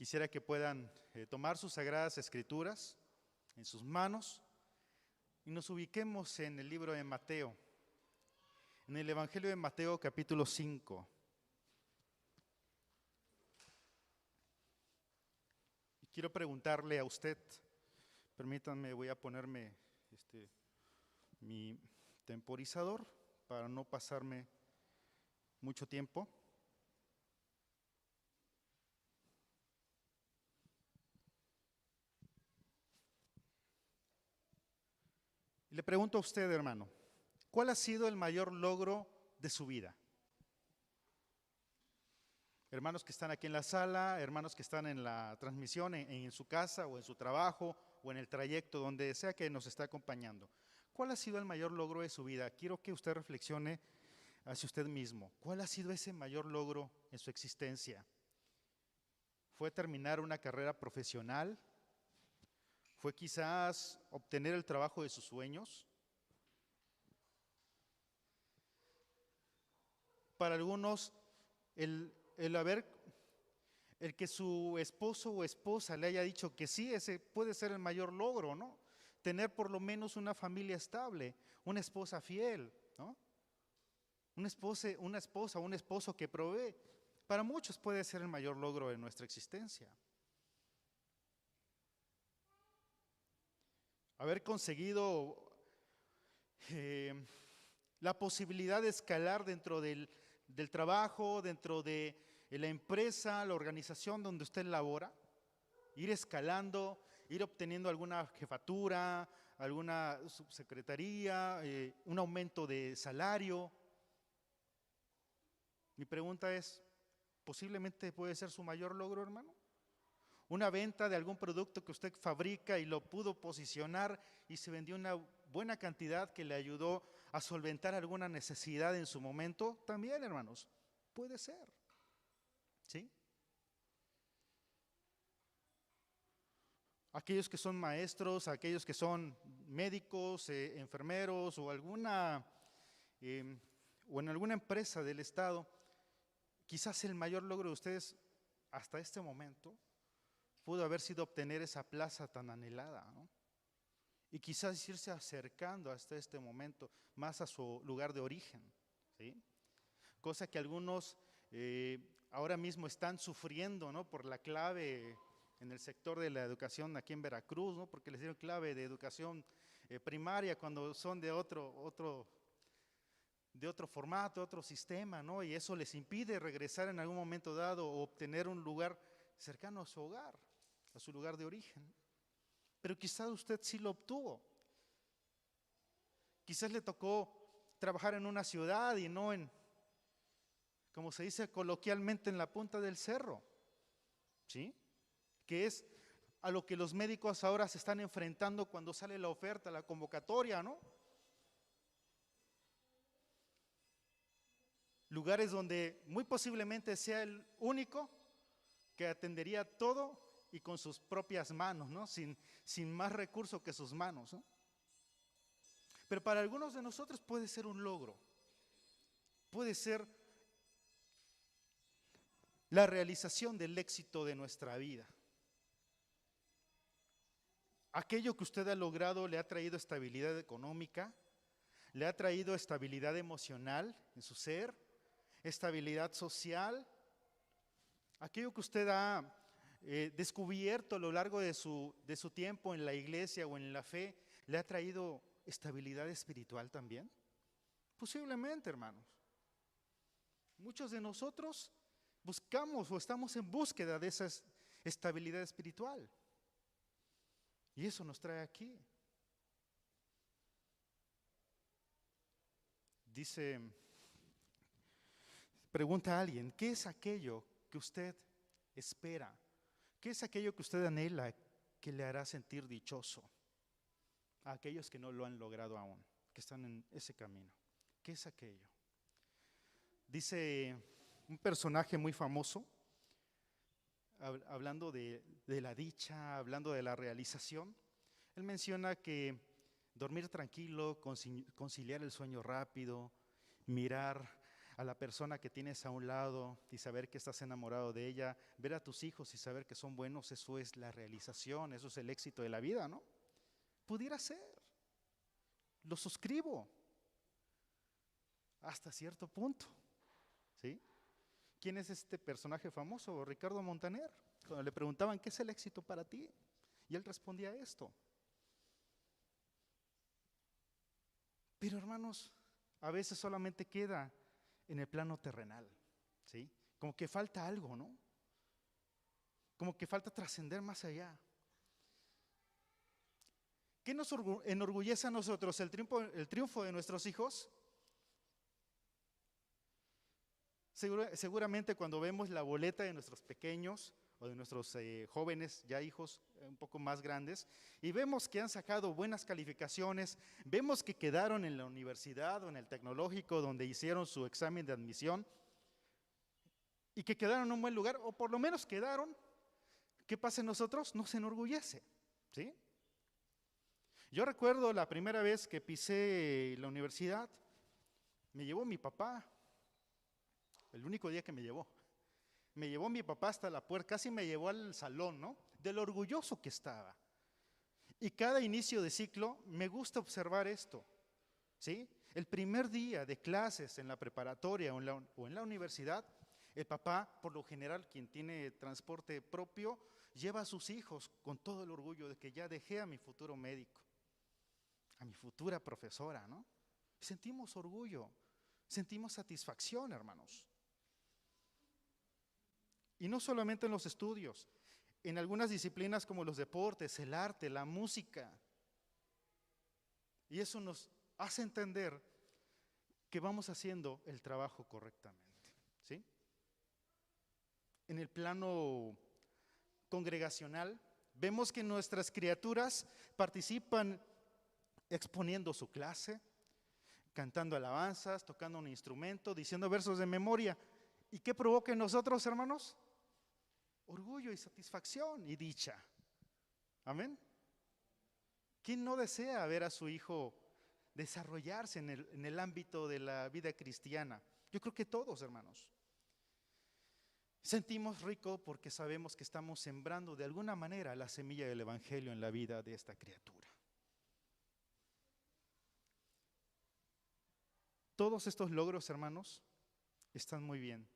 Quisiera que puedan tomar sus sagradas escrituras en sus manos y nos ubiquemos en el libro de Mateo, en el Evangelio de Mateo capítulo 5. Y quiero preguntarle a usted, permítanme, voy a ponerme mi temporizador para no pasarme mucho tiempo. Le pregunto a usted, hermano, ¿cuál ha sido el mayor logro de su vida? Hermanos que están aquí en la sala, hermanos que están en la transmisión, en su casa o en su trabajo o en el trayecto, donde sea que nos está acompañando. ¿Cuál ha sido el mayor logro de su vida? Quiero que usted reflexione hacia usted mismo. ¿Cuál ha sido ese mayor logro en su existencia? ¿Fue terminar una carrera profesional? ¿Fue quizás obtener el trabajo de sus sueños? Para algunos, el que su esposo o esposa le haya dicho que sí, ese puede ser el mayor logro, ¿no? Tener por lo menos una familia estable, una esposa fiel, ¿no? Una esposa, un esposo que provee. Para muchos puede ser el mayor logro de nuestra existencia. Haber conseguido la posibilidad de escalar dentro del trabajo, dentro de la empresa, la organización donde usted labora, ir escalando, ir obteniendo alguna jefatura, alguna subsecretaría, un aumento de salario. Mi pregunta es, ¿posiblemente puede ser su mayor logro, hermano? Una venta de algún producto que usted fabrica y lo pudo posicionar y se vendió una buena cantidad que le ayudó a solventar alguna necesidad en su momento, también, hermanos, puede ser, ¿sí? Aquellos que son maestros, aquellos que son médicos, enfermeros o o en alguna empresa del Estado, quizás el mayor logro de ustedes hasta este momento pudo haber sido obtener esa plaza tan anhelada, ¿no? Y quizás irse acercando hasta este momento más a su lugar de origen, ¿sí? Cosa que algunos ahora mismo están sufriendo, ¿no? Por la clave en el sector de la educación aquí en Veracruz, ¿no? Porque les dieron clave de educación primaria cuando son de otro formato, otro sistema, ¿no? Y eso les impide regresar en algún momento dado o obtener un lugar cercano a su hogar, a su lugar de origen. Pero quizás usted sí lo obtuvo. Quizás le tocó trabajar en una ciudad y no en, como se dice coloquialmente, en la punta del cerro, ¿sí? Que es a lo que los médicos ahora se están enfrentando cuando sale la oferta, la convocatoria, ¿no? Lugares donde muy posiblemente sea el único que atendería todo y con sus propias manos, ¿no? Sin más recursos que sus manos, ¿no? Pero para algunos de nosotros puede ser un logro, puede ser la realización del éxito de nuestra vida. Aquello que usted ha logrado le ha traído estabilidad económica, le ha traído estabilidad emocional en su ser, estabilidad social. Aquello que usted ha descubierto a lo largo de su tiempo en la iglesia o en la fe, ¿le ha traído estabilidad espiritual también? Posiblemente, hermanos. Muchos de nosotros buscamos o estamos en búsqueda de esa estabilidad espiritual. Y eso nos trae aquí. Dice, pregunta a alguien, ¿qué es aquello que usted espera? ¿Qué es aquello que usted anhela que le hará sentir dichoso? A aquellos que no lo han logrado aún, que están en ese camino. ¿Qué es aquello? Dice un personaje muy famoso, hablando de la dicha, hablando de la realización. Él menciona que dormir tranquilo, conciliar el sueño rápido, mirar a la persona que tienes a un lado y saber que estás enamorado de ella, ver a tus hijos y saber que son buenos, eso es la realización, eso es el éxito de la vida, ¿no? Pudiera ser, lo suscribo hasta cierto punto, ¿sí? ¿Quién es este personaje famoso? Ricardo Montaner. Cuando le preguntaban, ¿qué es el éxito para ti? Y él respondía esto. Pero hermanos, a veces solamente queda en el plano terrenal, ¿sí? Como que falta algo, ¿no? Como que falta trascender más allá. ¿Qué nos enorgullece a nosotros? ¿El triunfo de nuestros hijos? Seguramente cuando vemos la boleta de nuestros pequeños o de nuestros jóvenes, ya hijos un poco más grandes, y vemos que han sacado buenas calificaciones, vemos que quedaron en la universidad o en el tecnológico donde hicieron su examen de admisión y que quedaron en un buen lugar, o por lo menos quedaron, ¿qué pasa en nosotros? Nos enorgullece, ¿sí? Yo recuerdo la primera vez que pisé la universidad, me llevó mi papá, el único día que me llevó. Me llevó mi papá hasta la puerta, casi me llevó al salón, ¿no? Del orgulloso que estaba. Y cada inicio de ciclo me gusta observar esto, ¿sí? El primer día de clases en la preparatoria o en la universidad, el papá, por lo general, quien tiene transporte propio, lleva a sus hijos con todo el orgullo de que ya dejé a mi futuro médico, a mi futura profesora, ¿no? Sentimos orgullo, sentimos satisfacción, hermanos. Y no solamente en los estudios, en algunas disciplinas como los deportes, el arte, la música. Y eso nos hace entender que vamos haciendo el trabajo correctamente, ¿sí? En el plano congregacional, vemos que nuestras criaturas participan exponiendo su clase, cantando alabanzas, tocando un instrumento, diciendo versos de memoria. ¿Y qué provoca en nosotros, hermanos? Orgullo y satisfacción y dicha. Amén. ¿Quién no desea ver a su hijo desarrollarse en el ámbito de la vida cristiana? Yo creo que todos, hermanos. Sentimos rico porque sabemos que estamos sembrando de alguna manera la semilla del Evangelio en la vida de esta criatura. Todos estos logros, hermanos, están muy bien.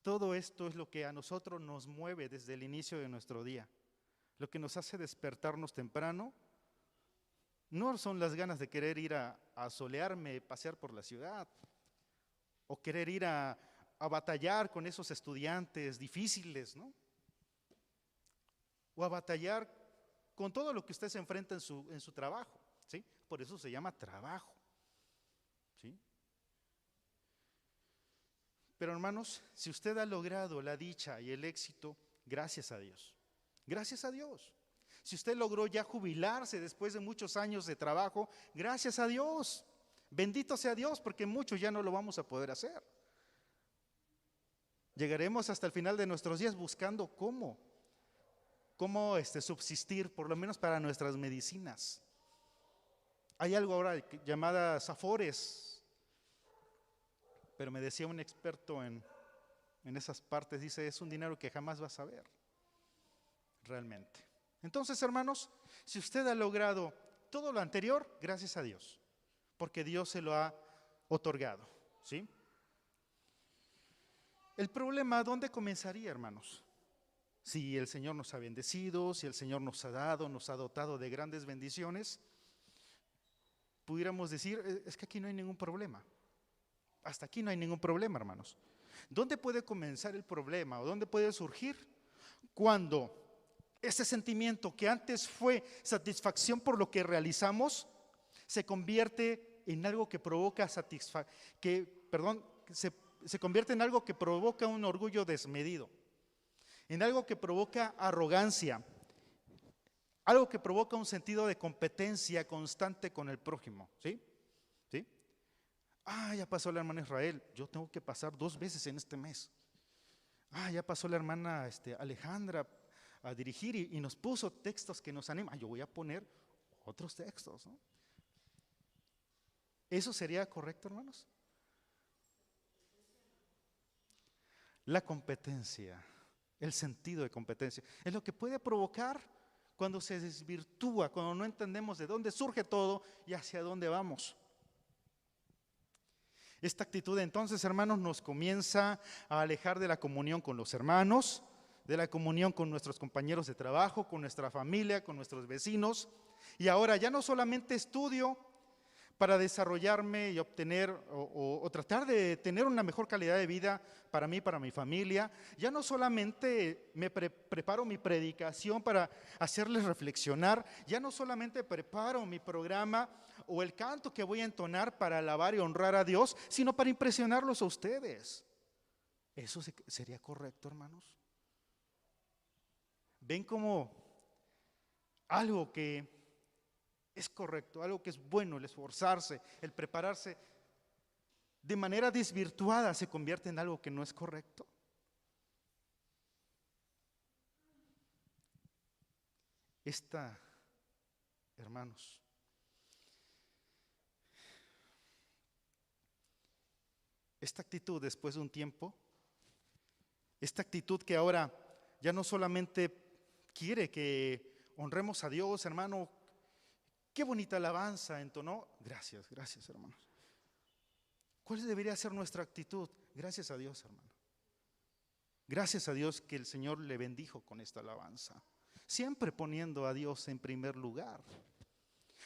Todo esto es lo que a nosotros nos mueve desde el inicio de nuestro día. Lo que nos hace despertarnos temprano no son las ganas de querer ir a solearme, pasear por la ciudad, o querer ir a batallar con esos estudiantes difíciles, ¿no? O a batallar con todo lo que usted se enfrenta en su trabajo, ¿sí? Por eso se llama trabajo, ¿sí? Pero hermanos, si usted ha logrado la dicha y el éxito, gracias a Dios. Gracias a Dios. Si usted logró ya jubilarse después de muchos años de trabajo, gracias a Dios. Bendito sea Dios, porque muchos ya no lo vamos a poder hacer. Llegaremos hasta el final de nuestros días buscando cómo subsistir, por lo menos para nuestras medicinas. Hay algo ahora llamada Afores, pero me decía un experto en esas partes, dice, es un dinero que jamás vas a ver, realmente. Entonces, hermanos, si usted ha logrado todo lo anterior, gracias a Dios, porque Dios se lo ha otorgado, ¿sí? El problema, ¿dónde comenzaría, hermanos? Si el Señor nos ha bendecido, si el Señor nos ha dado, nos ha dotado de grandes bendiciones, pudiéramos decir, es que aquí no hay ningún problema. Hasta aquí no hay ningún problema, hermanos. ¿Dónde puede comenzar el problema o dónde puede surgir? Cuando ese sentimiento que antes fue satisfacción por lo que realizamos, se convierte en algo que provoca se convierte en algo que provoca un orgullo desmedido, en algo que provoca arrogancia, algo que provoca un sentido de competencia constante con el prójimo, ¿sí? ¿Sí? Ya pasó la hermana Israel, yo tengo que pasar 2 veces en este mes. Ya pasó la hermana Alejandra a dirigir y nos puso textos que nos animan. Yo voy a poner otros textos, ¿no? ¿Eso sería correcto, hermanos? La competencia, el sentido de competencia, es lo que puede provocar cuando se desvirtúa, cuando no entendemos de dónde surge todo y hacia dónde vamos. Esta actitud entonces, hermanos, nos comienza a alejar de la comunión con los hermanos, de la comunión con nuestros compañeros de trabajo, con nuestra familia, con nuestros vecinos. Y ahora ya no solamente estudio para desarrollarme y obtener o tratar de tener una mejor calidad de vida para mí, para mi familia. Ya no solamente me preparo mi predicación para hacerles reflexionar, ya no solamente preparo mi programa o el canto que voy a entonar para alabar y honrar a Dios, sino para impresionarlos a ustedes. ¿Eso sería correcto, hermanos? ¿Ven como algo que es correcto, algo que es bueno, el esforzarse, el prepararse, de manera desvirtuada se convierte en algo que no es correcto? Esta, hermanos, esta actitud después de un tiempo, esta actitud que ahora ya no solamente quiere que honremos a Dios, hermano, qué bonita alabanza entonó. Gracias, gracias, hermanos. ¿Cuál debería ser nuestra actitud? Gracias a Dios, hermano. Gracias a Dios que el Señor le bendijo con esta alabanza. Siempre poniendo a Dios en primer lugar.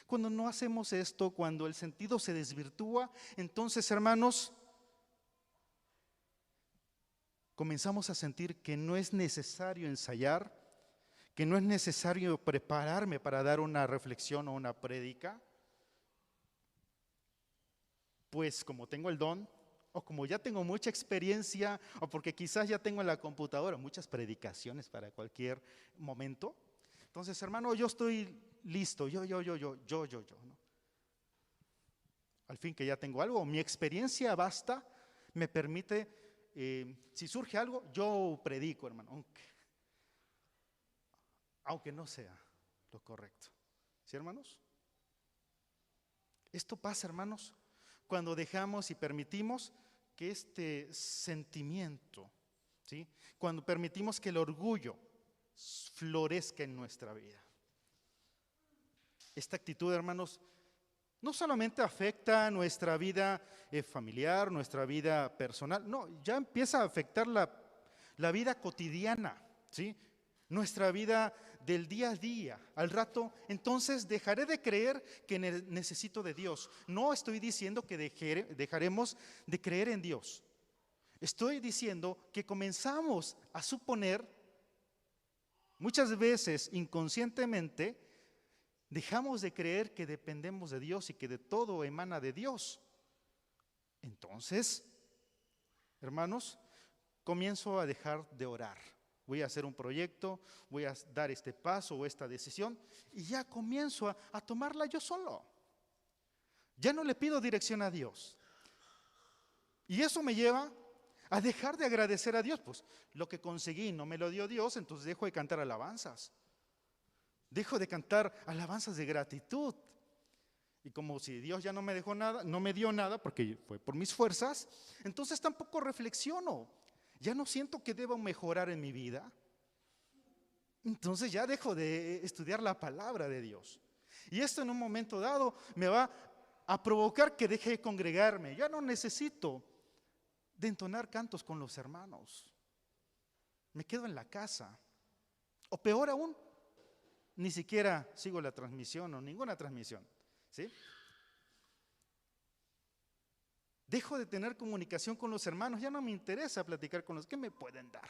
Cuando no hacemos esto, cuando el sentido se desvirtúa, entonces, hermanos, comenzamos a sentir que no es necesario ensayar, que no es necesario prepararme para dar una reflexión o una prédica, pues como tengo el don, o como ya tengo mucha experiencia, o porque quizás ya tengo en la computadora muchas predicaciones para cualquier momento. Entonces, hermano, yo estoy listo, yo, ¿no? Al fin que ya tengo algo, mi experiencia basta, me permite, si surge algo, yo predico, hermano, aunque no sea lo correcto. ¿Sí, hermanos? Esto pasa, hermanos, cuando dejamos y permitimos que este sentimiento, ¿sí?, cuando permitimos que el orgullo florezca en nuestra vida. Esta actitud, hermanos, no solamente afecta nuestra vida familiar, nuestra vida personal, no, ya empieza a afectar la vida cotidiana, ¿sí?, nuestra vida del día a día. Al rato, entonces dejaré de creer que necesito de Dios. No estoy diciendo que dejaremos de creer en Dios. Estoy diciendo que comenzamos a suponer, muchas veces inconscientemente, dejamos de creer que dependemos de Dios y que de todo emana de Dios. Entonces, hermanos, comienzo a dejar de orar. Voy a hacer un proyecto, voy a dar este paso o esta decisión y ya comienzo a tomarla yo solo. Ya no le pido dirección a Dios. Y eso me lleva a dejar de agradecer a Dios. Pues lo que conseguí no me lo dio Dios, entonces dejo de cantar alabanzas. Dejo de cantar alabanzas de gratitud. Y como si Dios ya no me dejó nada, no me dio nada porque fue por mis fuerzas, entonces tampoco reflexiono. Ya no siento que debo mejorar en mi vida. Entonces ya dejo de estudiar la palabra de Dios. Y esto en un momento dado me va a provocar que deje de congregarme. Ya no necesito de entonar cantos con los hermanos. Me quedo en la casa. O peor aún, ni siquiera sigo la transmisión o ninguna transmisión. ¿Sí? Dejo de tener comunicación con los hermanos, ya no me interesa platicar con los que me pueden dar.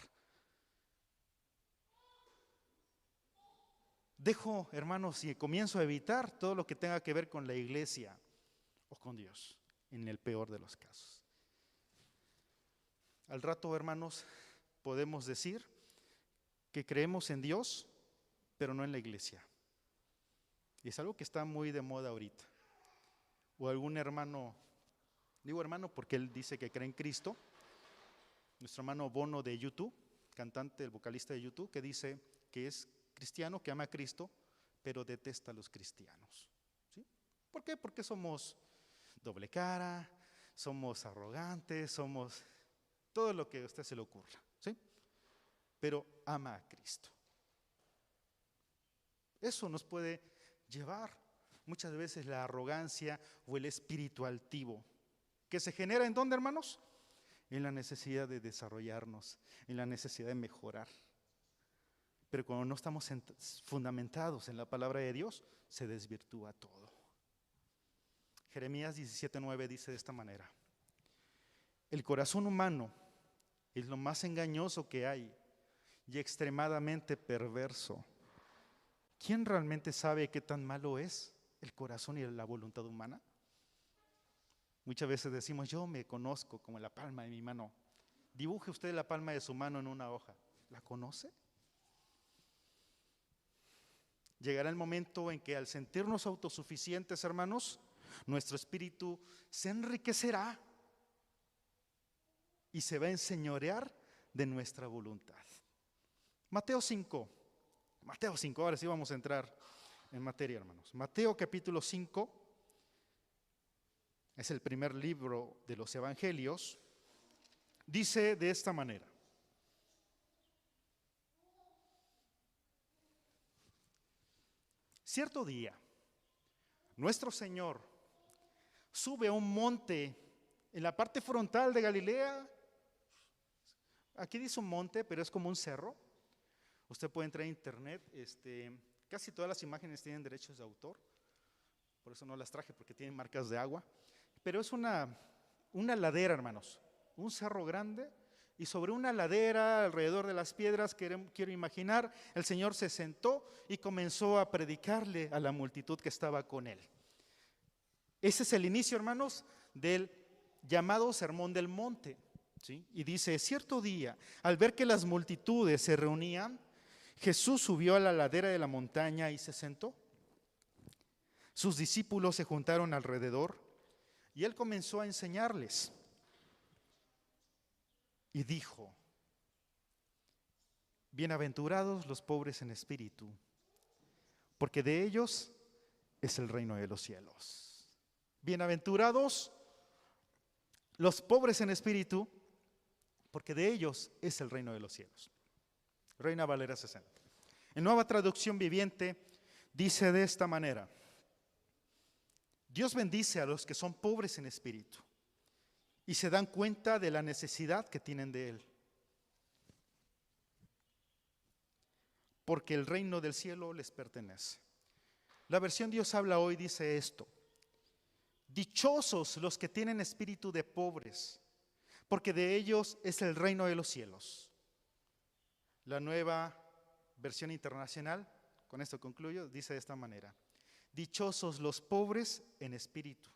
Dejo, hermanos, y comienzo a evitar todo lo que tenga que ver con la iglesia o con Dios, en el peor de los casos. Al rato, hermanos, podemos decir que creemos en Dios, pero no en la iglesia. Y es algo que está muy de moda ahorita. O algún hermano, digo hermano porque él dice que cree en Cristo, nuestro hermano Bono de YouTube, cantante, el vocalista de YouTube, que dice que es cristiano, que ama a Cristo, pero detesta a los cristianos. ¿Sí? ¿Por qué? Porque somos doble cara, somos arrogantes, somos... todo lo que a usted se le ocurra, ¿sí? Pero ama a Cristo. Eso nos puede llevar muchas veces la arrogancia o el espíritu altivo, que se genera ¿en dónde, hermanos? En la necesidad de desarrollarnos, en la necesidad de mejorar. Pero cuando no estamos fundamentados en la palabra de Dios, se desvirtúa todo. Jeremías 17:9 dice de esta manera: el corazón humano es lo más engañoso que hay y extremadamente perverso. ¿Quién realmente sabe qué tan malo es el corazón y la voluntad humana? Muchas veces decimos, yo me conozco como la palma de mi mano. Dibuje usted la palma de su mano en una hoja. ¿La conoce? Llegará el momento en que al sentirnos autosuficientes, hermanos, nuestro espíritu se enriquecerá y se va a enseñorear de nuestra voluntad. Mateo 5, ahora sí vamos a entrar en materia, hermanos. Mateo capítulo 5 es el primer libro de los evangelios. Dice de esta manera: cierto día, nuestro Señor sube a un monte en la parte frontal de Galilea. Aquí dice un monte, pero es como un cerro. Usted puede entrar a internet, casi todas las imágenes tienen derechos de autor, por eso no las traje porque tienen marcas de agua. Pero es una ladera, hermanos, un cerro grande, y sobre una ladera, alrededor de las piedras, quiero imaginar, el Señor se sentó y comenzó a predicarle a la multitud que estaba con él. Ese es el inicio, hermanos, del llamado Sermón del Monte, ¿sí? Y dice: cierto día, al ver que las multitudes se reunían, Jesús subió a la ladera de la montaña y se sentó. Sus discípulos se juntaron alrededor y él comenzó a enseñarles. Y dijo: bienaventurados los pobres en espíritu, porque de ellos es el reino de los cielos. Bienaventurados los pobres en espíritu, porque de ellos es el reino de los cielos. Reina Valera 60. En Nueva Traducción Viviente dice de esta manera: Dios bendice a los que son pobres en espíritu y se dan cuenta de la necesidad que tienen de Él, porque el reino del cielo les pertenece. La versión Dios habla hoy dice esto: dichosos los que tienen espíritu de pobres, porque de ellos es el reino de los cielos. La Nueva Versión Internacional, con esto concluyo, dice de esta manera: dichosos los pobres en espíritu,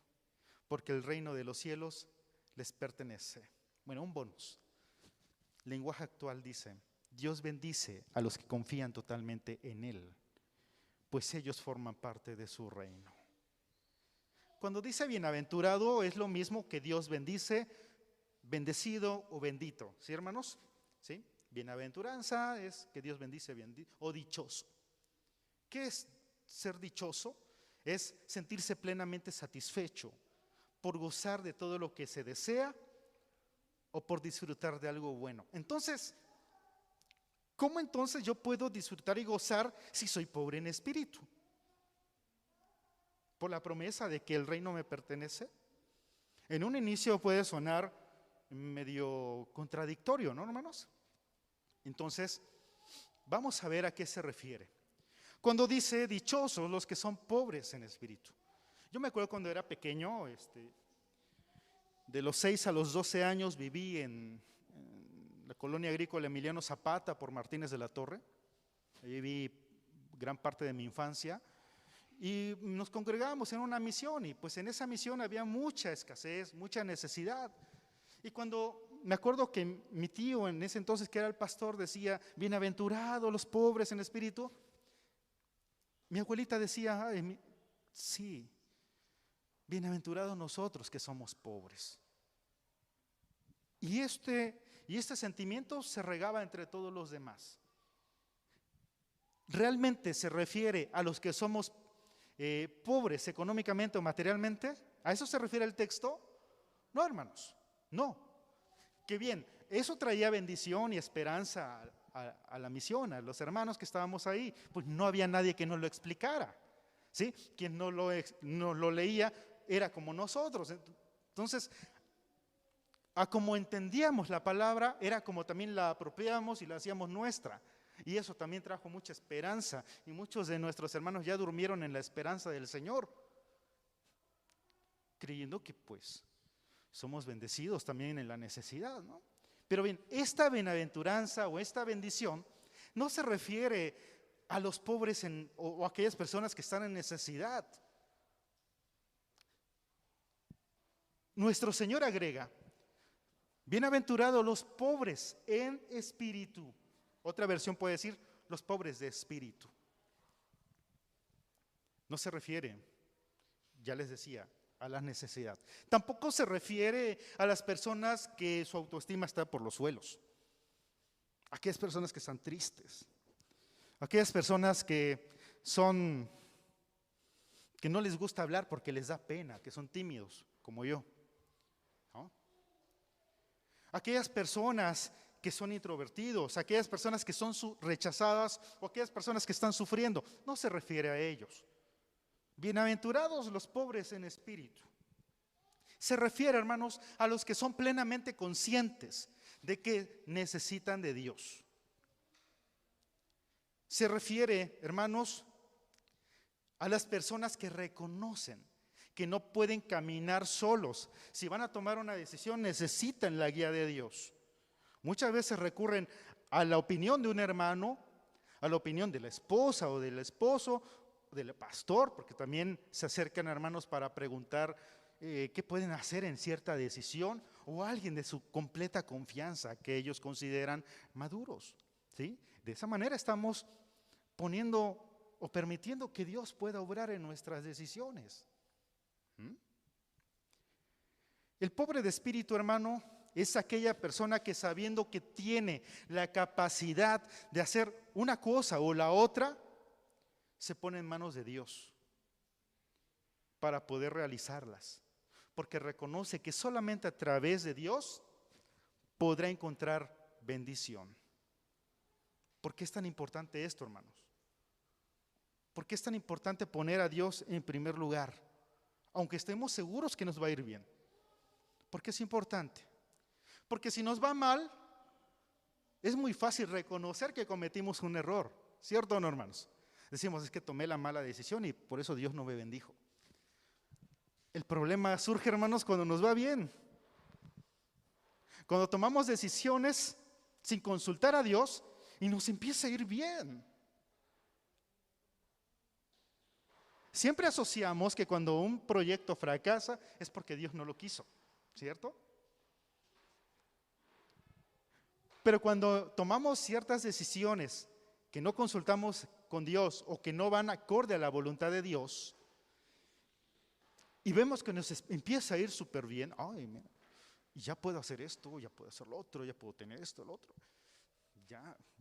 porque el reino de los cielos les pertenece. Bueno, un bonus. Lenguaje actual dice: Dios bendice a los que confían totalmente en Él, pues ellos forman parte de su reino. Cuando dice bienaventurado es lo mismo que Dios bendice, bendecido o bendito. ¿Sí, hermanos? ¿Sí? Bienaventuranza es que Dios bendice, o dichoso. ¿Qué es ser dichoso? Es sentirse plenamente satisfecho por gozar de todo lo que se desea o por disfrutar de algo bueno. Entonces, ¿cómo entonces yo puedo disfrutar y gozar si soy pobre en espíritu? ¿Por la promesa de que el reino me pertenece? En un inicio puede sonar medio contradictorio, ¿no, hermanos? Entonces, vamos a ver a qué se refiere cuando dice dichosos los que son pobres en espíritu. Yo me acuerdo cuando era pequeño, de los 6 a los 12 años viví en la colonia agrícola Emiliano Zapata por Martínez de la Torre. Ahí viví gran parte de mi infancia y nos congregábamos en una misión, y pues en esa misión había mucha escasez, mucha necesidad. Y cuando me acuerdo que mi tío en ese entonces, que era el pastor, decía bienaventurados los pobres en espíritu, mi abuelita decía: ay, sí, bienaventurados nosotros que somos pobres. Y este sentimiento se regaba entre todos los demás. ¿Realmente se refiere a los que somos pobres económicamente o materialmente? ¿A eso se refiere el texto? No, hermanos, no. Que bien, eso traía bendición y esperanza a la misión, a los hermanos que estábamos ahí. Pues no había nadie que nos lo explicara, ¿sí? Quien no lo leía era como nosotros. Entonces, a como entendíamos la palabra, era como también la apropiábamos y la hacíamos nuestra. Y eso también trajo mucha esperanza. Y muchos de nuestros hermanos ya durmieron en la esperanza del Señor, creyendo que pues somos bendecidos también en la necesidad, ¿no? Pero bien, esta bienaventuranza o esta bendición no se refiere a los pobres o a aquellas personas que están en necesidad. Nuestro Señor agrega: bienaventurados los pobres en espíritu. Otra versión puede decir los pobres de espíritu. No se refiere, ya les decía, a la necesidad. Tampoco se refiere a las personas que su autoestima está por los suelos. Aquellas personas que están tristes. Aquellas personas que no les gusta hablar porque les da pena, que son tímidos, como yo, ¿no? Aquellas personas que son introvertidos, aquellas personas que son rechazadas o aquellas personas que están sufriendo. No se refiere a ellos. Bienaventurados los pobres en espíritu. Se refiere, hermanos, a los que son plenamente conscientes de que necesitan de Dios. Se refiere, hermanos, a las personas que reconocen que no pueden caminar solos. Si van a tomar una decisión, necesitan la guía de Dios. Muchas veces recurren a la opinión de un hermano, a la opinión de la esposa o del esposo, del pastor, porque también se acercan a hermanos para preguntar qué pueden hacer en cierta decisión, o a alguien de su completa confianza que ellos consideran maduros, ¿sí? De esa manera estamos poniendo o permitiendo que Dios pueda obrar en nuestras decisiones. El pobre de espíritu, hermano, es aquella persona que, sabiendo que tiene la capacidad de hacer una cosa o la otra, se pone en manos de Dios para poder realizarlas, porque reconoce que solamente a través de Dios podrá encontrar bendición. ¿Por qué es tan importante esto, hermanos? ¿Por qué es tan importante poner a Dios en primer lugar, aunque estemos seguros que nos va a ir bien? ¿Por qué es importante? Porque si nos va mal, es muy fácil reconocer que cometimos un error, ¿cierto o no, hermanos? Decimos, es que tomé la mala decisión y por eso Dios no me bendijo. El problema surge, hermanos, cuando nos va bien. Cuando tomamos decisiones sin consultar a Dios y nos empieza a ir bien. Siempre asociamos que cuando un proyecto fracasa es porque Dios no lo quiso, ¿cierto? Pero cuando tomamos ciertas decisiones que no consultamos con Dios o que no van acorde a la voluntad de Dios, y vemos que nos empieza a ir súper bien, ay, mira, ya puedo hacer esto, ya puedo hacer lo otro, ya puedo tener esto, lo otro,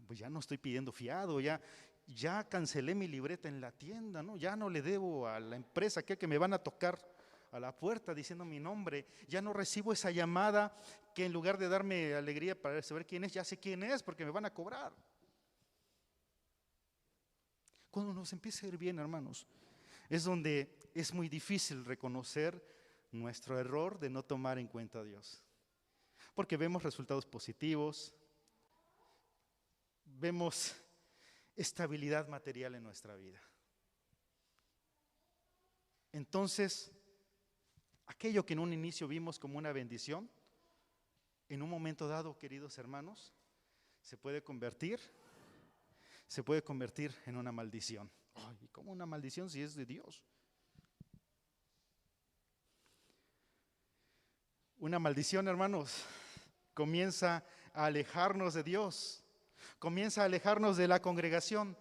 pues ya no estoy pidiendo fiado, ya cancelé mi libreta en la tienda, ¿no? Ya no le debo a la empresa que me van a tocar a la puerta diciendo mi nombre, ya no recibo esa llamada que en lugar de darme alegría para saber quién es, ya sé quién es porque me van a cobrar. Cuando nos empieza a ir bien, hermanos, es donde es muy difícil reconocer nuestro error de no tomar en cuenta a Dios. Porque vemos resultados positivos, vemos estabilidad material en nuestra vida. Entonces, aquello que en un inicio vimos como una bendición, en un momento dado, queridos hermanos, se puede convertir en una maldición. Ay, ¿cómo una maldición si es de Dios? Una maldición, hermanos, comienza a alejarnos de Dios, comienza a alejarnos de la congregación,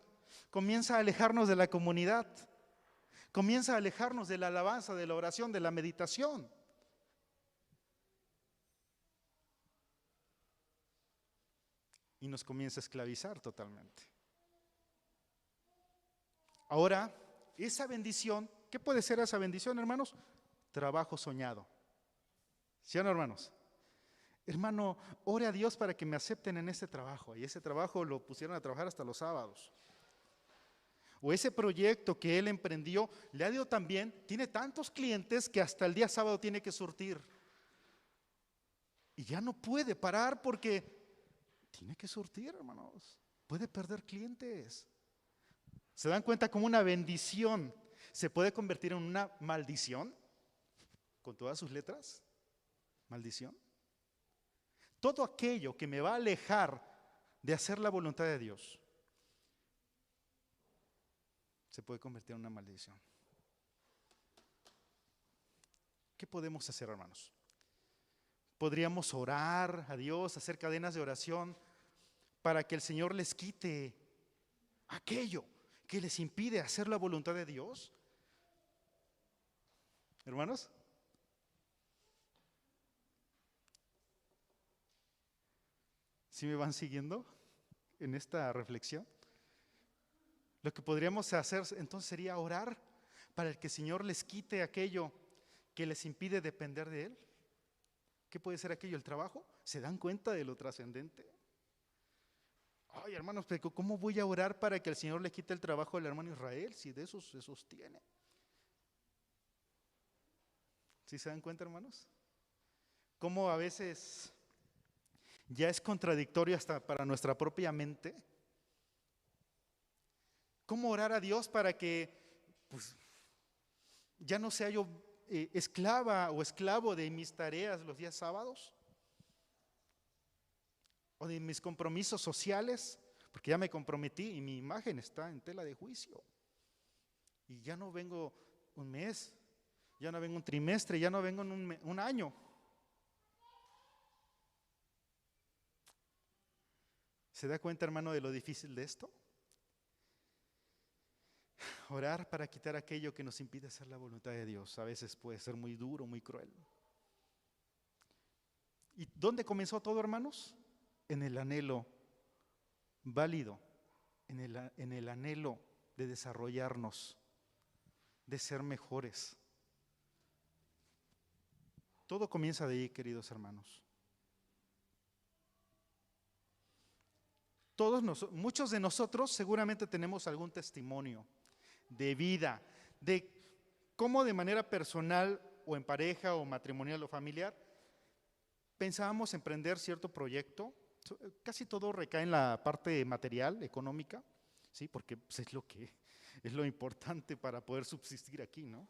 comienza a alejarnos de la comunidad, comienza a alejarnos de la alabanza, de la oración, de la meditación. Y nos comienza a esclavizar totalmente. Ahora, esa bendición, ¿qué puede ser esa bendición, hermanos? Trabajo soñado. ¿Sí o no, hermanos? Hermano, ore a Dios para que me acepten en este trabajo. Y ese trabajo lo pusieron a trabajar hasta los sábados. O ese proyecto que él emprendió, le ha ido tan bien, tiene tantos clientes que hasta el día sábado tiene que surtir. Y ya no puede parar porque tiene que surtir, hermanos. Puede perder clientes. ¿Se dan cuenta cómo una bendición se puede convertir en una maldición? Con todas sus letras. Maldición. Todo aquello que me va a alejar de hacer la voluntad de Dios se puede convertir en una maldición. ¿Qué podemos hacer, hermanos? Podríamos orar a Dios, hacer cadenas de oración para que el Señor les quite aquello que les impide hacer la voluntad de Dios. Hermanos, ¿sí me van siguiendo en esta reflexión? Lo que podríamos hacer entonces sería orar para que el Señor les quite aquello que les impide depender de Él. ¿Qué puede ser aquello? ¿El trabajo? ¿Se dan cuenta de lo trascendente? Ay, hermanos, pero ¿cómo voy a orar para que el Señor le quite el trabajo al hermano Israel si de eso se sostiene? ¿Sí se dan cuenta, hermanos? Cómo a veces ya es contradictorio hasta para nuestra propia mente. ¿Cómo orar a Dios para que pues, ya no sea yo esclava o esclavo de mis tareas los días sábados? ¿O de mis compromisos sociales? Porque ya me comprometí y mi imagen está en tela de juicio. Y ya no vengo un mes, ya no vengo un trimestre, ya no vengo en un año. ¿Se da cuenta, hermano, de lo difícil de esto? Orar para quitar aquello que nos impide hacer la voluntad de Dios a veces puede ser muy duro, muy cruel. ¿Y dónde comenzó todo, hermanos? En el anhelo válido, en el anhelo de desarrollarnos, de ser mejores. Todo comienza de ahí, queridos hermanos. Muchos de nosotros seguramente tenemos algún testimonio de vida, de cómo de manera personal o en pareja o matrimonial o familiar pensábamos emprender cierto proyecto. Casi todo recae en la parte material, económica, ¿sí? Porque pues, es lo importante para poder subsistir aquí, ¿no?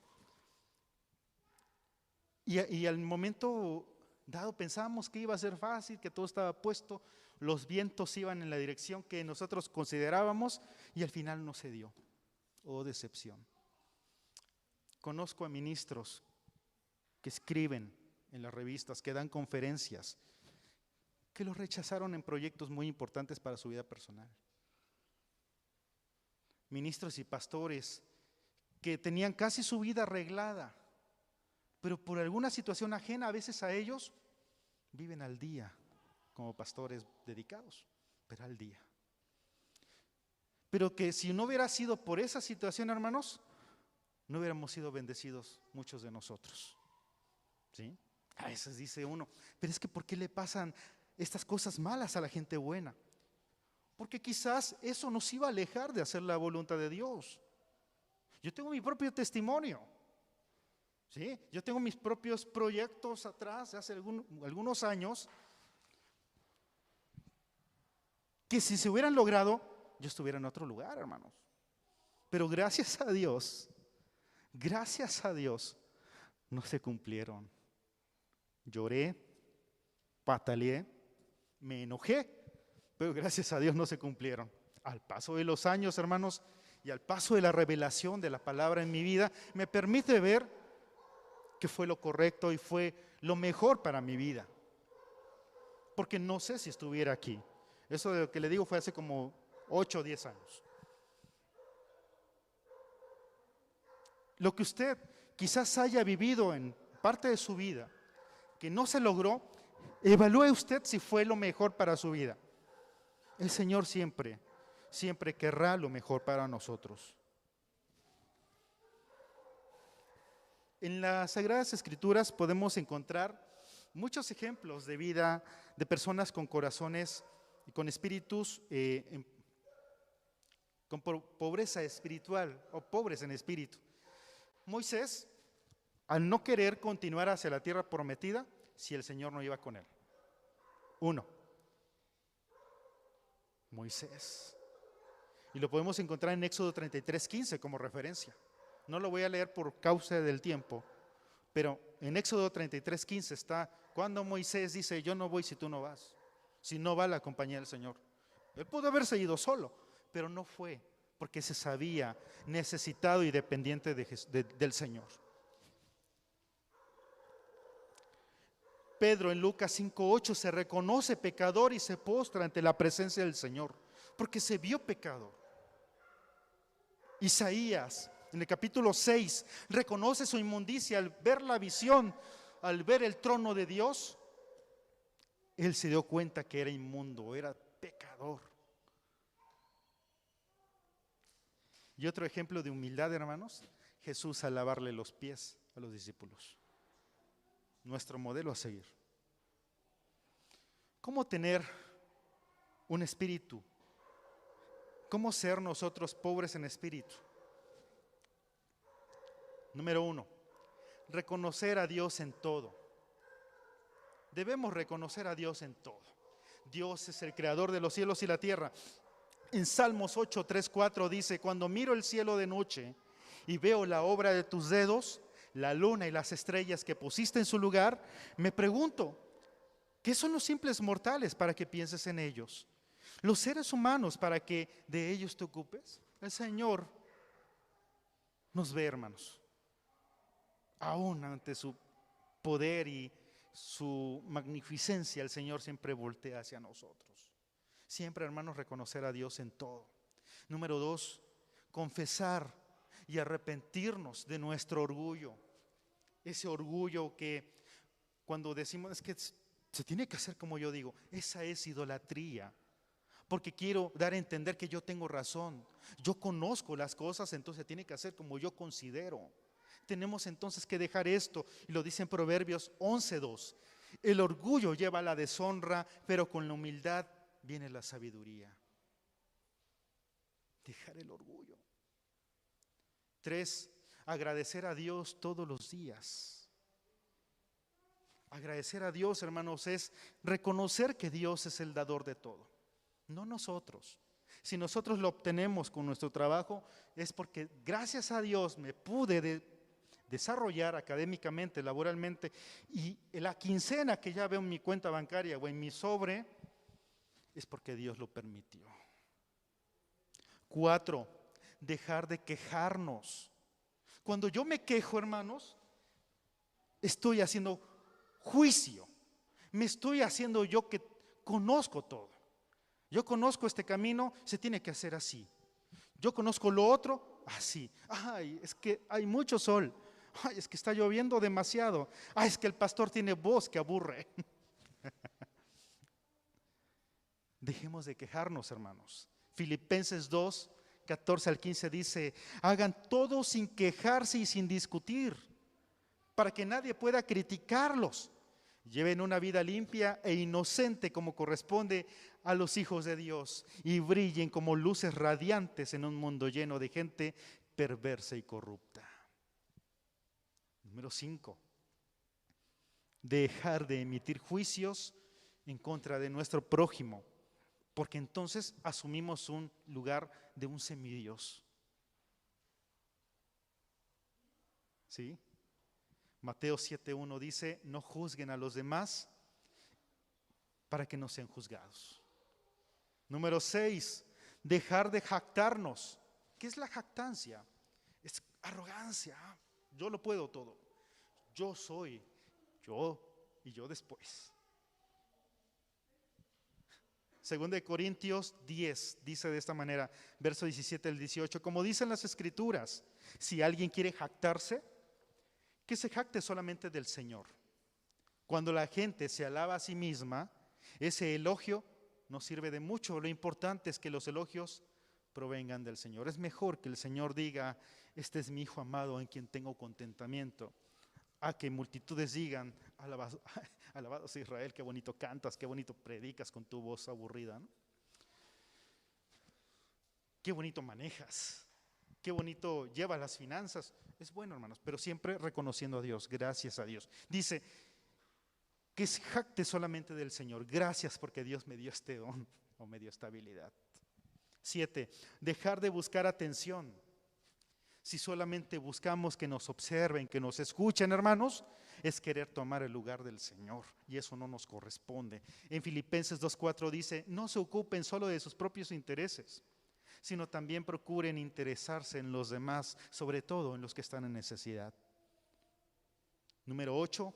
Y al momento dado pensábamos que iba a ser fácil, que todo estaba puesto, los vientos iban en la dirección que nosotros considerábamos y al final no se dio. Oh, decepción. Conozco a ministros que escriben en las revistas, que dan conferencias, que los rechazaron en proyectos muy importantes para su vida personal. Ministros y pastores que tenían casi su vida arreglada, pero por alguna situación ajena a veces a ellos, viven al día como pastores dedicados, pero al día. Pero que si no hubiera sido por esa situación, hermanos, no hubiéramos sido bendecidos muchos de nosotros. ¿Sí? A veces dice uno, pero es que ¿por qué le pasan estas cosas malas a la gente buena? Porque quizás eso nos iba a alejar de hacer la voluntad de Dios. Yo tengo mi propio testimonio. ¿Sí? Yo tengo mis propios proyectos atrás de hace algunos años que si se hubieran logrado, yo estuviera en otro lugar, hermanos. Pero gracias a Dios, no se cumplieron. Lloré, pataleé, me enojé, pero gracias a Dios no se cumplieron. Al paso de los años, hermanos, y al paso de la revelación de la palabra en mi vida, me permite ver que fue lo correcto y fue lo mejor para mi vida. Porque no sé si estuviera aquí. Eso de lo que le digo fue hace como 8 o 10 años. Lo que usted quizás haya vivido en parte de su vida, que no se logró, evalúe usted si fue lo mejor para su vida. El Señor siempre querrá lo mejor para nosotros. En las Sagradas Escrituras podemos encontrar muchos ejemplos de vida de personas con corazones y con espíritus, con pobreza espiritual o pobres en espíritu. Moisés, al no querer continuar hacia la tierra prometida, si el Señor no iba con él. Uno, Moisés. Y lo podemos encontrar en Éxodo 33:15 como referencia. No lo voy a leer por causa del tiempo, pero en Éxodo 33:15 está cuando Moisés dice, yo no voy si tú no vas, si no va la compañía del Señor. Él pudo haberse ido solo, pero no fue, porque se sabía necesitado y dependiente del Señor. Pedro en Lucas 5:8 se reconoce pecador y se postra ante la presencia del Señor, porque se vio pecador. Isaías en el capítulo 6 reconoce su inmundicia al ver la visión, al ver el trono de Dios. Él se dio cuenta que era inmundo, era pecador. Y otro ejemplo de humildad, hermanos, Jesús al lavarle los pies a los discípulos. Nuestro modelo a seguir. ¿Cómo tener un espíritu? ¿Cómo ser nosotros pobres en espíritu? Número 1, reconocer a Dios en todo. Debemos reconocer a Dios en todo. Dios es el creador de los cielos y la tierra. En Salmos 8, 3, 4 dice, cuando miro el cielo de noche y veo la obra de tus dedos, la luna y las estrellas que pusiste en su lugar, me pregunto, ¿qué son los simples mortales para que pienses en ellos? ¿Los seres humanos para que de ellos te ocupes? El Señor nos ve, hermanos, aún ante su poder y su magnificencia, el Señor siempre voltea hacia nosotros. Siempre, hermanos, reconocer a Dios en todo. Número 2, confesar y arrepentirnos de nuestro orgullo. Ese orgullo que cuando decimos es que se tiene que hacer como yo digo, esa es idolatría. Porque quiero dar a entender que yo tengo razón. Yo conozco las cosas, entonces tiene que hacer como yo considero. Tenemos entonces que dejar esto, y lo dice en Proverbios 11:2. El orgullo lleva a la deshonra, pero con la humildad viene la sabiduría. Dejar el orgullo. 3, agradecer a Dios todos los días. Agradecer a Dios, hermanos, es reconocer que Dios es el dador de todo, no nosotros. Si nosotros lo obtenemos con nuestro trabajo, es porque gracias a Dios me pude desarrollar académicamente, laboralmente, y la quincena que ya veo en mi cuenta bancaria o en mi sobre, es porque Dios lo permitió. 4, dejar de quejarnos. Cuando yo me quejo, hermanos, estoy haciendo juicio. Me estoy haciendo yo que conozco todo. Yo conozco este camino, se tiene que hacer así. Yo conozco lo otro, así. Ay, es que hay mucho sol. Ay, es que está lloviendo demasiado. Ay, es que el pastor tiene voz que aburre. Dejemos de quejarnos, hermanos. Filipenses 2, 14 al 15 dice, hagan todo sin quejarse y sin discutir, para que nadie pueda criticarlos. Lleven una vida limpia e inocente como corresponde a los hijos de Dios y brillen como luces radiantes en un mundo lleno de gente perversa y corrupta. Número 5, dejar de emitir juicios en contra de nuestro prójimo, porque entonces asumimos un lugar de un semidios. ¿Sí? Mateo 7:1 dice, no juzguen a los demás para que no sean juzgados. Número 6, dejar de jactarnos. ¿Qué es la jactancia? Es arrogancia. Yo lo puedo todo. Yo soy, yo y yo después. 2 de Corintios 10 dice de esta manera, verso 17 al 18, como dicen las Escrituras, si alguien quiere jactarse, que se jacte solamente del Señor. Cuando la gente se alaba a sí misma, ese elogio no sirve de mucho. Lo importante es que los elogios provengan del Señor. Es mejor que el Señor diga, este es mi Hijo amado en quien tengo contentamiento, a que multitudes digan, Alabado, alabado sea Israel, qué bonito cantas, qué bonito predicas con tu voz aburrida, ¿no? Qué bonito manejas, qué bonito llevas las finanzas. Es bueno, hermanos, pero siempre reconociendo a Dios, gracias a Dios. Dice que se jacte solamente del Señor. Gracias porque Dios me dio este don o me dio esta habilidad. 7, dejar de buscar atención. Si solamente buscamos que nos observen, que nos escuchen, hermanos, es querer tomar el lugar del Señor y eso no nos corresponde. En Filipenses 2:4 dice, no se ocupen solo de sus propios intereses, sino también procuren interesarse en los demás, sobre todo en los que están en necesidad. Número 8,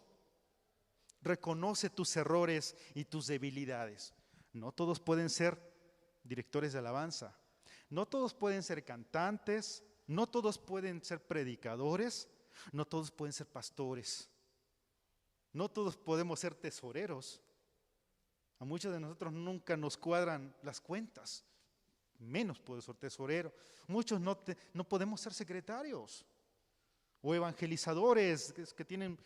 reconoce tus errores y tus debilidades. No todos pueden ser directores de alabanza, no todos pueden ser cantantes, no todos pueden ser predicadores, no todos pueden ser pastores, no todos podemos ser tesoreros. A muchos de nosotros nunca nos cuadran las cuentas, menos puedo ser tesorero. Muchos no podemos ser secretarios o evangelizadores que tienen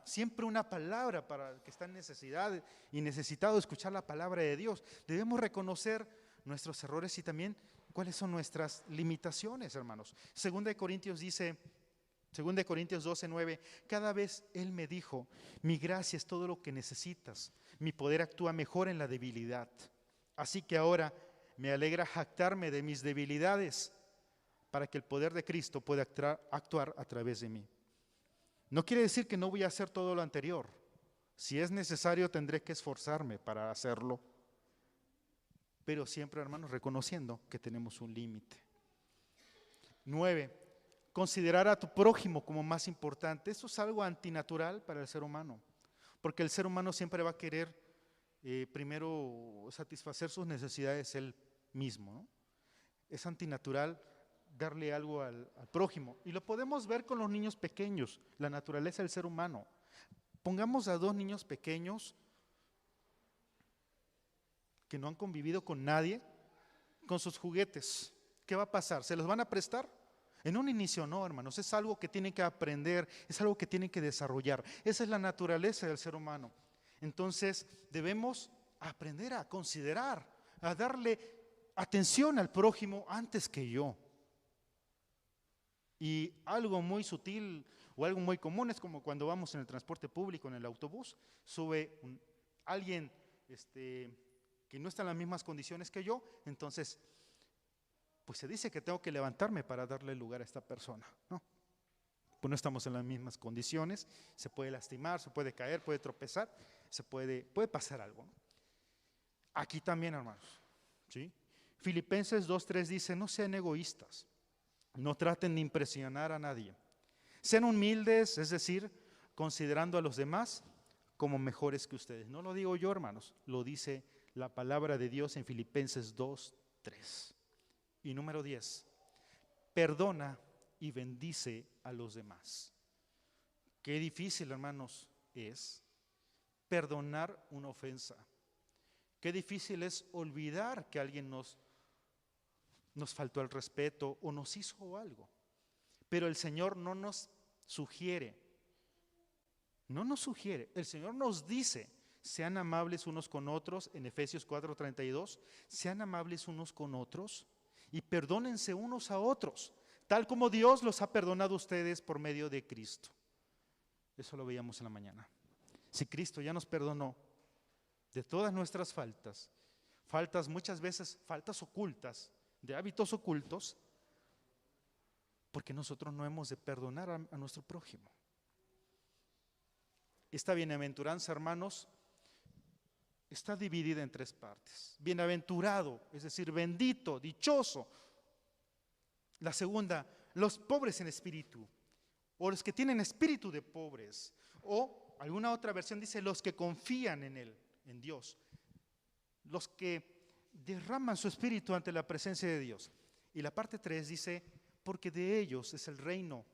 siempre una palabra para el que está en necesidad y necesitado de escuchar la palabra de Dios. Debemos reconocer nuestros errores y también cuáles son nuestras limitaciones, hermanos. 2 Corintios 12:9, cada vez Él me dijo, mi gracia es todo lo que necesitas, mi poder actúa mejor en la debilidad. Así que ahora me alegra jactarme de mis debilidades para que el poder de Cristo pueda actuar a través de mí. No quiere decir que no voy a hacer todo lo anterior. Si es necesario, tendré que esforzarme para hacerlo. Pero siempre, hermanos, reconociendo que tenemos un límite. 9, considerar a tu prójimo como más importante. Eso es algo antinatural para el ser humano, porque el ser humano siempre va a querer primero satisfacer sus necesidades él mismo, ¿no? Es antinatural darle algo al prójimo. Y lo podemos ver con los niños pequeños, la naturaleza del ser humano. Pongamos a 2 niños pequeños que no han convivido con nadie, con sus juguetes. ¿Qué va a pasar? ¿Se los van a prestar? En un inicio no, hermanos. Es algo que tienen que aprender, es algo que tienen que desarrollar. Esa es la naturaleza del ser humano. Entonces debemos aprender a considerar, a darle atención al prójimo antes que yo. Y algo muy sutil o algo muy común es como cuando vamos en el transporte público, en el autobús, sube alguien que no está en las mismas condiciones que yo, entonces pues se dice que tengo que levantarme para darle lugar a esta persona, ¿no? Pues no estamos en las mismas condiciones, se puede lastimar, se puede caer, puede tropezar, puede pasar algo, ¿no? Aquí también, hermanos, ¿sí? Filipenses 2:3 dice, no sean egoístas, no traten de impresionar a nadie, sean humildes, es decir, considerando a los demás como mejores que ustedes. No lo digo yo, hermanos, lo dice la palabra de Dios en Filipenses 2:3. Y número 10, perdona y bendice a los demás. Qué difícil, hermanos, es perdonar una ofensa. Qué difícil es olvidar que alguien nos faltó el respeto o nos hizo algo. Pero el Señor no nos sugiere, el Señor nos dice, sean amables unos con otros, en Efesios 4:32, sean amables unos con otros y perdónense unos a otros, tal como Dios los ha perdonado a ustedes por medio de Cristo. Eso lo veíamos en la mañana. Si Cristo ya nos perdonó de todas nuestras faltas muchas veces, faltas ocultas, de hábitos ocultos, porque nosotros no hemos de perdonar a nuestro prójimo. Esta bienaventuranza, hermanos, está dividida en 3 partes. Bienaventurado, es decir, bendito, dichoso. La segunda, los pobres en espíritu, o los que tienen espíritu de pobres, o alguna otra versión dice los que confían en Él, en Dios, los que derraman su espíritu ante la presencia de Dios. Y la parte 3 dice, porque de ellos es el reino,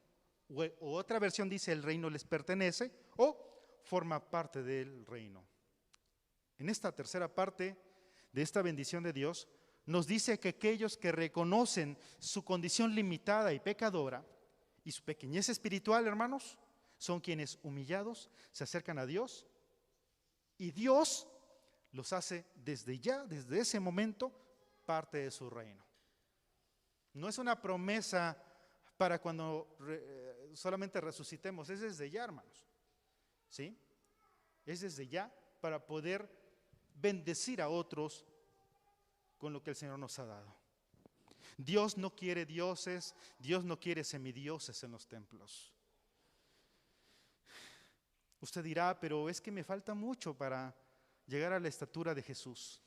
o otra versión dice el reino les pertenece, o forma parte del reino. En esta tercera parte de esta bendición de Dios, nos dice que aquellos que reconocen su condición limitada y pecadora y su pequeñez espiritual, hermanos, Son quienes humillados se acercan a Dios y Dios los hace desde ya, desde ese momento, parte de su reino. No es una promesa para cuando solamente resucitemos, es desde ya, hermanos. ¿Sí? Es desde ya para poder bendecir a otros con lo que el Señor nos ha dado. Dios no quiere dioses, Dios no quiere semidioses en los templos. Usted dirá, pero es que me falta mucho para llegar a la estatura de Jesús.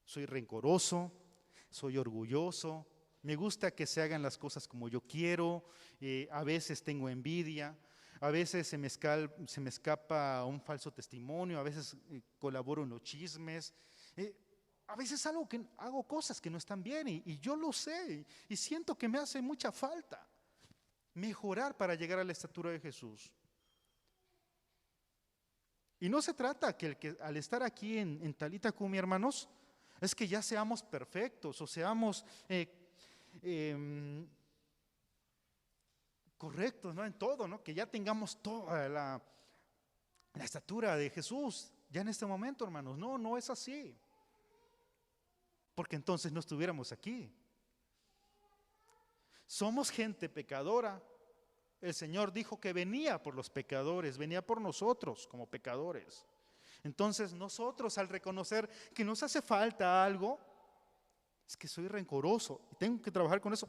Soy rencoroso, soy orgulloso, me gusta que se hagan las cosas como yo quiero, a veces tengo envidia, a veces se me escapa un falso testimonio, a veces colaboro en los chismes, a veces hago cosas que no están bien y yo lo sé y siento que me hace mucha falta mejorar para llegar a la estatura de Jesús. Y no se trata que al estar aquí en Talita Cumi, hermanos, es que ya seamos perfectos o seamos correctos, ¿no? En todo, ¿no? Que ya tengamos toda la estatura de Jesús ya en este momento, hermanos. No, no es así. Porque entonces no estuviéramos aquí. Somos gente pecadora. El Señor dijo que venía por los pecadores, venía por nosotros como pecadores. Entonces nosotros, al reconocer que nos hace falta algo, es que soy rencoroso y tengo que trabajar con eso.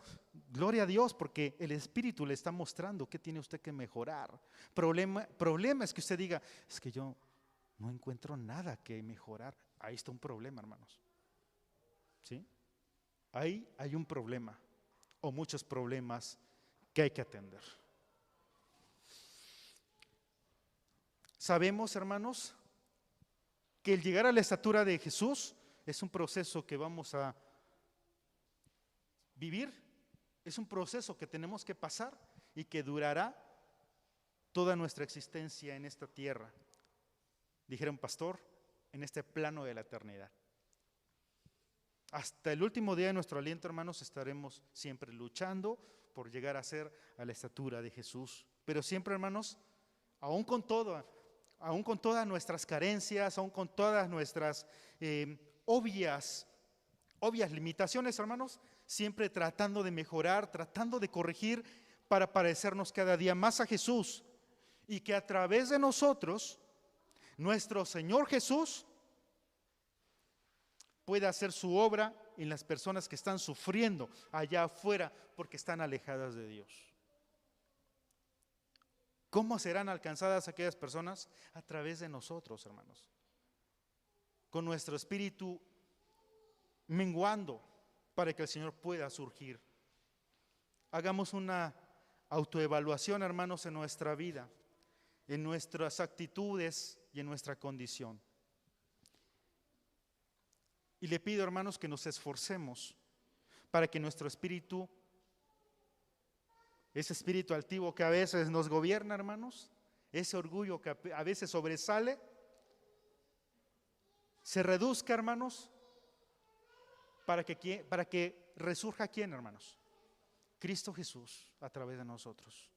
Gloria a Dios, porque el Espíritu le está mostrando qué tiene usted que mejorar. Problema es que usted diga, es que yo no encuentro nada que mejorar. Ahí está un problema, hermanos. ¿Sí? Ahí hay un problema o muchos problemas que hay que atender. Sabemos, hermanos, que el llegar a la estatura de Jesús es un proceso que vamos a vivir, es un proceso que tenemos que pasar y que durará toda nuestra existencia en esta tierra. Dijera un pastor, en este plano de la eternidad. Hasta el último día de nuestro aliento, hermanos, estaremos siempre luchando por llegar a ser a la estatura de Jesús. Pero siempre, hermanos, aún con todas nuestras carencias, aún con todas nuestras obvias limitaciones, hermanos, siempre tratando de mejorar, tratando de corregir para parecernos cada día más a Jesús y que a través de nosotros, nuestro Señor Jesús pueda hacer su obra en las personas que están sufriendo allá afuera porque están alejadas de Dios. ¿Cómo serán alcanzadas aquellas personas? A través de nosotros, hermanos. Con nuestro espíritu menguando para que el Señor pueda surgir. Hagamos una autoevaluación, hermanos, en nuestra vida, en nuestras actitudes y en nuestra condición. Y le pido, hermanos, que nos esforcemos para que nuestro espíritu, ese espíritu altivo que a veces nos gobierna, hermanos, ese orgullo que a veces sobresale, se reduzca, hermanos, para que resurja ¿quién, hermanos? Cristo Jesús a través de nosotros.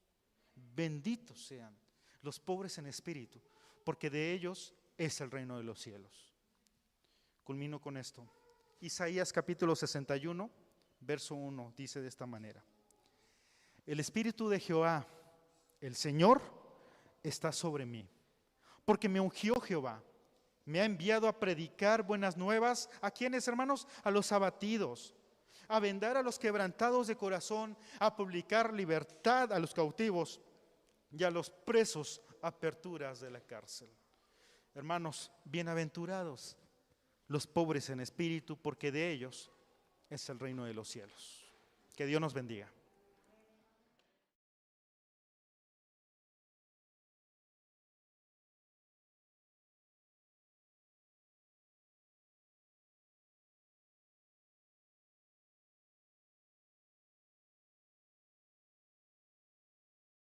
Benditos sean los pobres en espíritu, porque de ellos es el reino de los cielos. Culmino con esto. Isaías capítulo 61, verso 1, dice de esta manera: el Espíritu de Jehová, el Señor, está sobre mí, porque me ungió Jehová. Me ha enviado a predicar buenas nuevas. ¿A quiénes, hermanos? A los abatidos, a vendar a los quebrantados de corazón, a publicar libertad a los cautivos y a los presos aperturas de la cárcel. Hermanos, bienaventurados los pobres en espíritu, porque de ellos es el reino de los cielos. Que Dios nos bendiga.